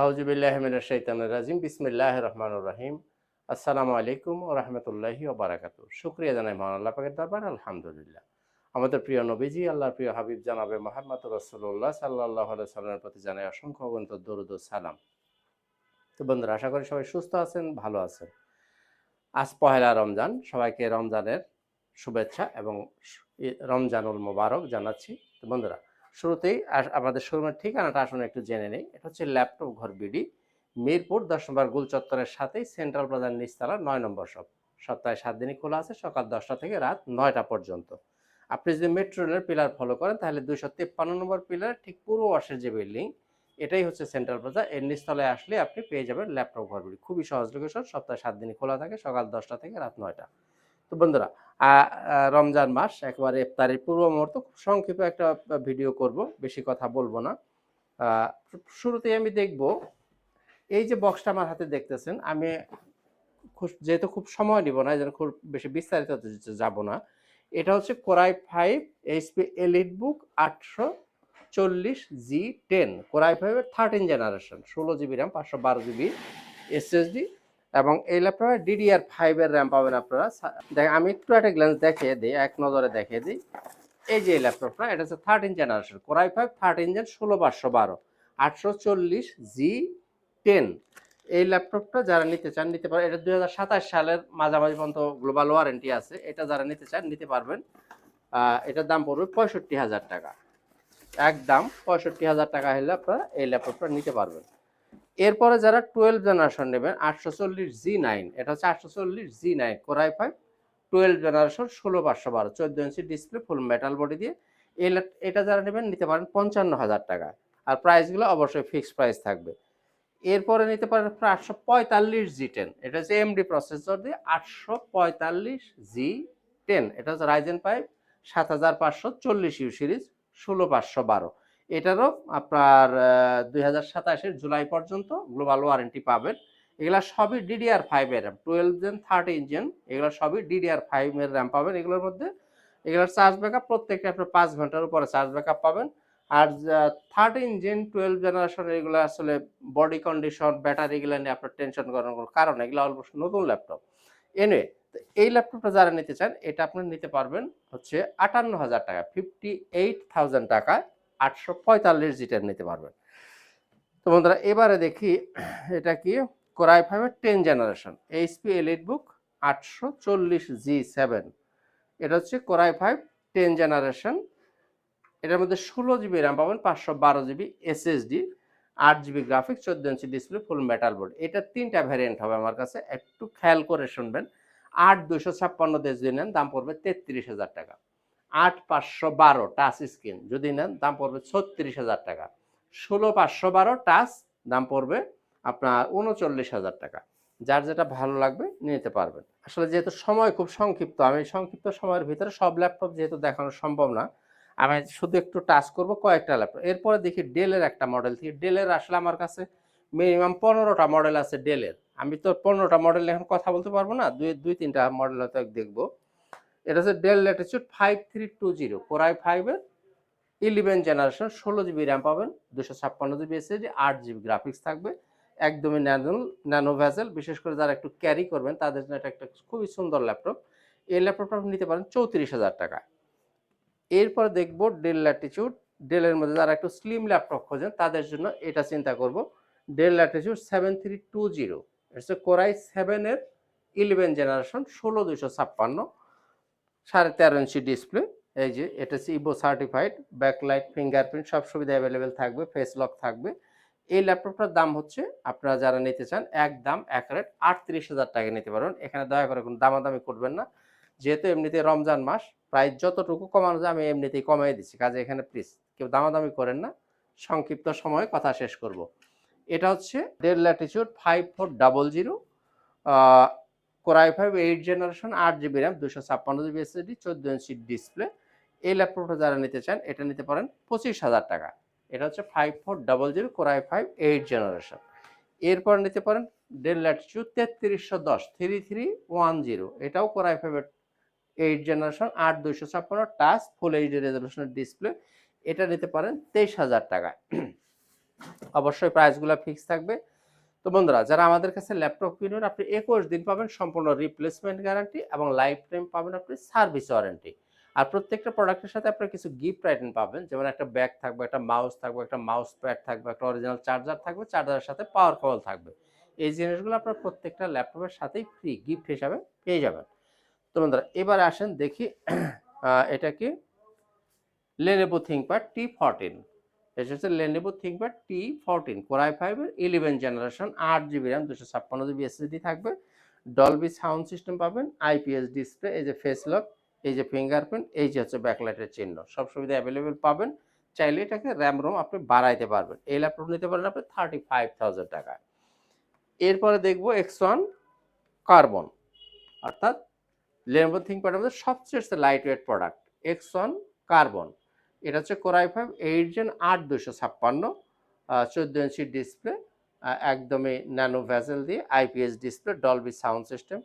আউযুবিল্লাহি মিনাশ শাইতানির রাজিম। বিসমিল্লাহির রহমানির রহিম। আসসালামু আলাইকুম ওয়া রাহমাতুল্লাহি ওয়া বারাকাতুহু। শুকরিয়া জানাই মহান আল্লাহ পাকের দরবারে, আলহামদুলিল্লাহ। আমাদের প্রিয় নবীজি, আল্লাহর প্রিয় হাবিব জনাবে মুহাম্মদুর রাসূলুল্লাহ সাল্লাল্লাহু আলাইহি ওয়াসাল্লামের প্রতি জানাই অসংখ্য অগণিত দরুদ ও সালাম। তো বন্ধুরা, আশা করি সবাই সুস্থ আছেন, ভালো আছেন। আজ পহেলা রমজান। সবাইকে রমজানের শুভেচ্ছা এবং রমজানুল মোবারক জানাচ্ছি। তো বন্ধুরা, শুরুতেই আমাদের শোরুমের ঠিকানাটা আসলে একটু জেনে নেই। এটা হচ্ছে ল্যাপটপ ঘর বিডি, মিরপুর 10 নম্বর গোল চত্বরের সাথেই সেন্ট্রাল প্লাজার নিচতলা 9 নম্বর শপ। সপ্তাহে 7 দিনই খোলা আছে, সকাল 10টা থেকে রাত 9টা পর্যন্ত। আপনি যদি মেট্রো রেলের পিলার ফলো করেন তাহলে 253 নম্বর পিলার ঠিক পূর্ব পাশের যে বিল্ডিং, এটাই হচ্ছে সেন্ট্রাল প্লাজা। এর নিচতলায় আসলে আপনি পেয়ে যাবেন ল্যাপটপ ঘর বিডি। খুবই সহজ লোকেশন, সপ্তাহে 7 দিনই খোলা থাকে, সকাল 10টা থেকে রাত 9টা। তো বন্ধুরা, রমজান মাস একেবারে ইফতারের পূর্ব মুহূর্ত, খুব সংক্ষেপে একটা ভিডিও করব, বেশি কথা বলবো না। শুরুতেই আমি দেখব এই যে বক্সটা আমার হাতে দেখতেছেন, আমি যেহেতু খুব সময় নিব না, এই জন্য খুব বেশি বিস্তারিত যাব না। এটা হচ্ছে কোরাই 5 এইচপি এলিট বুক 840G10, কোরাই 5 এর 13 generation, 16GB RAM, 512GB SSD, এবং এই ল্যাপটপে DDR5 এর র্যাম পাবেন আপনারা। দেখেন, আমি একটু একটা গ্ল্যান্স দেখিয়ে দিই, এক নজরে দেখিয়ে দিই। এই যে ল্যাপটপটা, এটা হচ্ছে 13 জেনারেশন, কোরাই 5 13 জেন, 16512 840G10। এই ল্যাপটপটা যারা নিতে চান নিতে পারেন। এটা 2027 সালের মাঝামাঝি পর্যন্ত গ্লোবাল ওয়ারেন্টি আছে। এটা যারা নিতে চান নিতে পারবেন। এটার দাম পড়বে 65,000 টাকা, একদম 65,000 টাকা হলে আপনারা এই ল্যাপটপটা নিতে পারবেন। এরপরে যারা 12 জেনারেশন নেবেন, 840G9, এটা হচ্ছে 840G9 core i 5 12 generation, 16512 14 inch display, ফুল মেটাল বডি দিয়ে। এটা যারা নেবেন নিতে পারেন 55,000 টাকা। আর প্রাইসগুলো অবশ্যই ফিক্সড প্রাইস থাকবে। এরপরে নিতে পারেন 845G10, এটা হচ্ছে এমডি প্রসেসর দিয়ে 845G10, এটা হচ্ছে রাইজেন 5 7540U সিরিজ, 16512। এটারও আপনার 2027 জুলাই পর্যন্ত গ্লোবাল ওয়ারেন্টি পাবেন। এগুলা সবই DDR5 এর র্যাম, 12 জেন 13 জেন, এগুলো সবই DDR5 এর র্যাম পাবেন। এগুলোর মধ্যে এগুলোর চার্জ ব্যাকআপ প্রত্যেকটা আপনার 5 ঘন্টার উপরে চার্জ ব্যাকআপ পাবেন। আর 13 জেন 12 জেনারেশন এগুলো আসলে বডি কন্ডিশন, ব্যাটারি, এগুলো নিয়ে আপনার টেনশন করার কোনো কারণ, এগুলো অলমোস্ট নতুন ল্যাপটপ। এনিওয়ে, এই ল্যাপটপটা যারা নিতে চান এটা আপনারা নিতে পারবেন হচ্ছে 58,000 টাকা, 58,000 টাকায় 845G10 নিতে পারবেন। তো বন্ধুরা, এবারে দেখি এটা কি, কোরাই 5 এর 10 জেনারেশন এইচপি এলিট বুক 840G7, এটা হচ্ছে কোরাই 5 10 জেনারেশন। এটার মধ্যে 16GB র্যাম পাবেন, 512GB SSD, 8GB graphics, 14 inch display, ফুল মেটাল বোর্ড। এটা 3টা ভ্যারিয়েন্ট হবে আমার কাছে, একটু খেয়াল করে শুনবেন। 8256 দিয়ে যদি নেন দাম পড়বে 33,000 টাকা। 8512 টাচ স্ক্রিন যদি নেন দাম পড়বে 36,000 টাকা। 16512 টাচ দাম পড়বে আপনার 39,000 টাকা। যার যেটা ভালো লাগবে নিতে পারবেন। আসলে যেহেতু সময় খুব সংক্ষিপ্ত, আমি সংক্ষিপ্ত সময়ের ভিতরে সব ল্যাপটপ যেহেতু দেখানো সম্ভব না, আমি শুধু একটু টাচ করব কয়েকটা ল্যাপটপ। এরপরে দেখি ডেলের একটা মডেল থেকে। ডেলের আসলে আমার কাছে মিনিমাম 15টা মডেল আছে ডেলের। আমি তো 15টা মডেল এখন কথা বলতে পারবো না, দুই তিনটা মডেল হয়তো দেখবো। এটা হচ্ছে ডেল ল্যাটিটিউড 5320, কোরাই 5 এর 11 জেনারেশন, 16GB র্যাম পাবেন, 256GB এসএসডি, 8GB গ্রাফিক্স থাকবে। একদমই ন্যানো ভেজেল, বিশেষ করে যারা একটু ক্যারি করবেন তাদের জন্য এটা একটা খুবই সুন্দর ল্যাপটপ। এই ল্যাপটপটা আপনি নিতে পারেন 34,000 টাকা। এরপরে দেখব ডেল ল্যাটিটিউড। ডেলের মধ্যে যারা একটু স্লিম ল্যাপটপ খোঁজেন তাদের জন্য এটা চিন্তা করব। ডেল ল্যাটিটিউড 7320, এটা কোরাই 7 এর 11 জেনারেশন, 16256, 13.5 ইঞ্চি ডিসপ্লে। এই যে এটা হচ্ছে ইভো সার্টিফাইড, ব্যাকলাইট, ফিঙ্গারপ্রিন্ট সব সুবিধা অ্যাভেলেবেল থাকবে, ফেস লক থাকবে। এই ল্যাপটপটার দাম হচ্ছে, আপনারা যারা নিতে চান একদম এক রেট 38,000 টাকা নিতে পারবেন। এখানে দয়া করে কোনো দামাদামি করবেন না, যেহেতু এমনিতে রমজান মাস, প্রায় যতটুকু কমানো যায় আমি এমনিতেই কমিয়ে দিচ্ছি, কাজে এখানে প্লিজ কেউ দামাদামি করেন না। সংক্ষিপ্ত সময়ে কথা শেষ করব। এটা হচ্ছে del Latitude 5400, core i 5 8 generation, 8GB RAM, 256GB SSD, 14 inch display. এই ল্যাপটপটা যারা নিতে চান এটা নিতে পারেন 25,000 টাকা। এটা হচ্ছে 5400 কোরাই 5 8 জেনারেশন। এরপর নিতে পারেন ডেল ল্যাটিটিউড 3310, 3310, এটাও কোরাই 5 8 জেনারেশন, 8256, টাচ, ফুল এইচডি রেজলিউশনের ডিসপ্লে। এটা নিতে পারেন 23,000 টাকায়। অবশ্যই প্রাইসগুলো ফিক্স থাকবে। তো বন্ধুরা, যারা আমাদের কাছে ল্যাপটপ কিনবেন, আপনি 21 দিন পাবেন সম্পূর্ণ রিপ্লেসমেন্ট গ্যারান্টি এবং লাইফ টাইম পাবেন আপনি সার্ভিস ওয়ারেন্টি। আর প্রত্যেকটা প্রোডাক্টের সাথে আপনার কিছু গিফট আইটেম পাবেন, যেমন একটা ব্যাগ থাকবে, একটা মাউস থাকবে, একটা মাউস প্যাড থাকবে, একটা অরিজিনাল চার্জার থাকবে, চার্জারের সাথে পাওয়ার কেবল থাকবে। এই জিনিসগুলো আপনার প্রত্যেকটা ল্যাপটপের সাথেই ফ্রি গিফট হিসাবে পেয়ে যাবেন। তো বন্ধুরা, এবার আসেন দেখি এটা কি Lenovo ThinkPad T14। এটা হচ্ছে Lenovo ThinkPad T14 Core i5 এর 11 generation, 8 GB RAM, 256 GB SSD থাকবে, ডলবি সাউন্ড সিস্টেম পাবেন, আইপিএস ডিসপ্লে, এই যে ফেস লক, এই যে ফিঙ্গারপ্রিন্ট, এই যে হচ্ছে ব্যাকলাইটের চিহ্ন, সব সুবিধা অ্যাভেলেবেল পাবেন। চাইলে এটাকে র্যাম রোম আপনি বাড়াইতে পারবেন। এই ল্যাপটপ নিতে পারেন আপনি 35,000 টাকায়। এরপরে দেখবো X1 কার্বন, অর্থাৎ Lenovo ThinkPad এর মধ্যে সবচেয়ে light weight product X1 carbon. এটা হচ্ছে Core i5 8 Gen 8256, 14 inch display, একদমই ন্যানো ভেজেল দিয়ে, IPS display, Dolby sound system,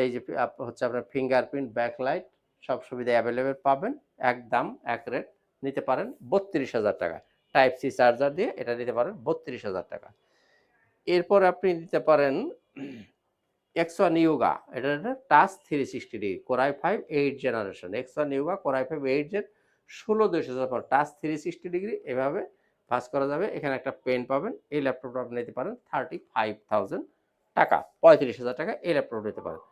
এই যে হচ্ছে আপনার ফিঙ্গারপ্রিন্ট, ব্যাকলাইট, সব সুবিধা অ্যাভেলেবেল পাবেন। এক দাম এক রেট, নিতে পারেন 32,000 টাকা। টাইপ সি চার্জার দিয়ে এটা নিতে পারেন 32,000 টাকা। এরপর আপনি নিতে পারেন X1 Yuga, এটা একটা touch 360 degree, Core i5 8 generation, X1 Yuga Core i5 8 gen, 16,256 touch 360 degree, এভাবে ভাঁজ করা যাবে। এখানে একটা পেন পাবেন। এই ল্যাপটপটা আপনি নিতে পারেন 35,000 টাকা, 35,000 টাকা এই ল্যাপটপ নিতে পারেন।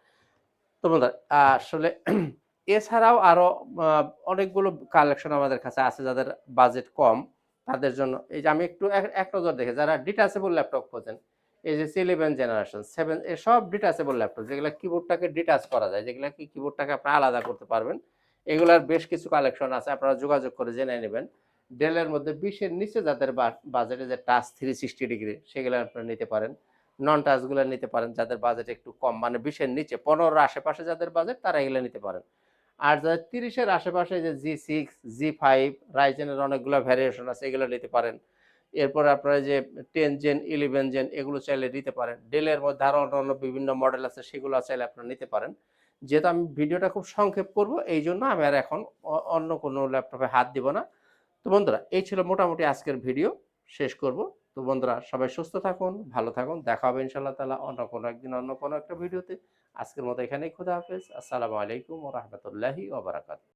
তো বন্ধুরা, আসলে এছাড়াও আরো অনেকগুলো কালেকশন আমাদের কাছে আছে, যাদের বাজেট কম তাদের জন্য। এই যে আমি একটু এক নজর দেখে, যারা ডিটাচেবল ল্যাপটপ খোঁজেন, এই যে 11 জেনারেশন 7, এসব ডিটাচেবল ল্যাপটপ, যেগুলো কিবোর্ডটাকে ডিটাচ করা যায়, যেগুলো কি কিবোর্ডটাকে আপনি আলাদা করতে পারবেন, এগুলার বেশ কিছু কালেকশন আছে, আপনারা যোগাযোগ করে জেনে নেবেন। ডেলের মধ্যে 20-এর নিচে যাদের বাজেটে, যে টাচ 360 ডিগ্রি, সেগুলো আপনারা নিতে পারেন। নন টাচগুলো নিতে পারেন যাদের বাজেট একটু কম, মানে 20-এর নিচে, 15-র আশেপাশে যাদের বাজেট, তারা এগুলো নিতে পারেন। আর যাদের 30-এর আশেপাশে, যে G6 G5 রাইজেনের অনেকগুলো ভ্যারিয়েশন আছে, এগুলো নিতে পারেন। এরপর আপনারা যে 10 জেন 11 জেন এগুলো চাইলে নিতে পারেন। ডেলের মধ্যে আরো অন্যান্য বিভিন্ন মডেল আছে, সেগুলো চাইলে আপনারা নিতে পারেন। যেহেতু আমি ভিডিওটা খুব সংক্ষেপ করব, এই জন্য আমি আর এখন অন্য কোনো ল্যাপটপে হাত দিব না। তো বন্ধুরা, এই ছিল মোটামুটি আজকের ভিডিও, শেষ করব। তো বন্ধুরা, সবাই সুস্থ থাকুন, ভালো থাকুন, দেখা হবে ইনশাআল্লাহ তাআলা অন্য কোনো একদিন অন্য কোনো একটা ভিডিওতে। আজকের মতো এখানেই, খোদা হাফেজ। আসসালামু আলাইকুম ওয়া রাহমাতুল্লাহি ওয়া বারাকাতুহু।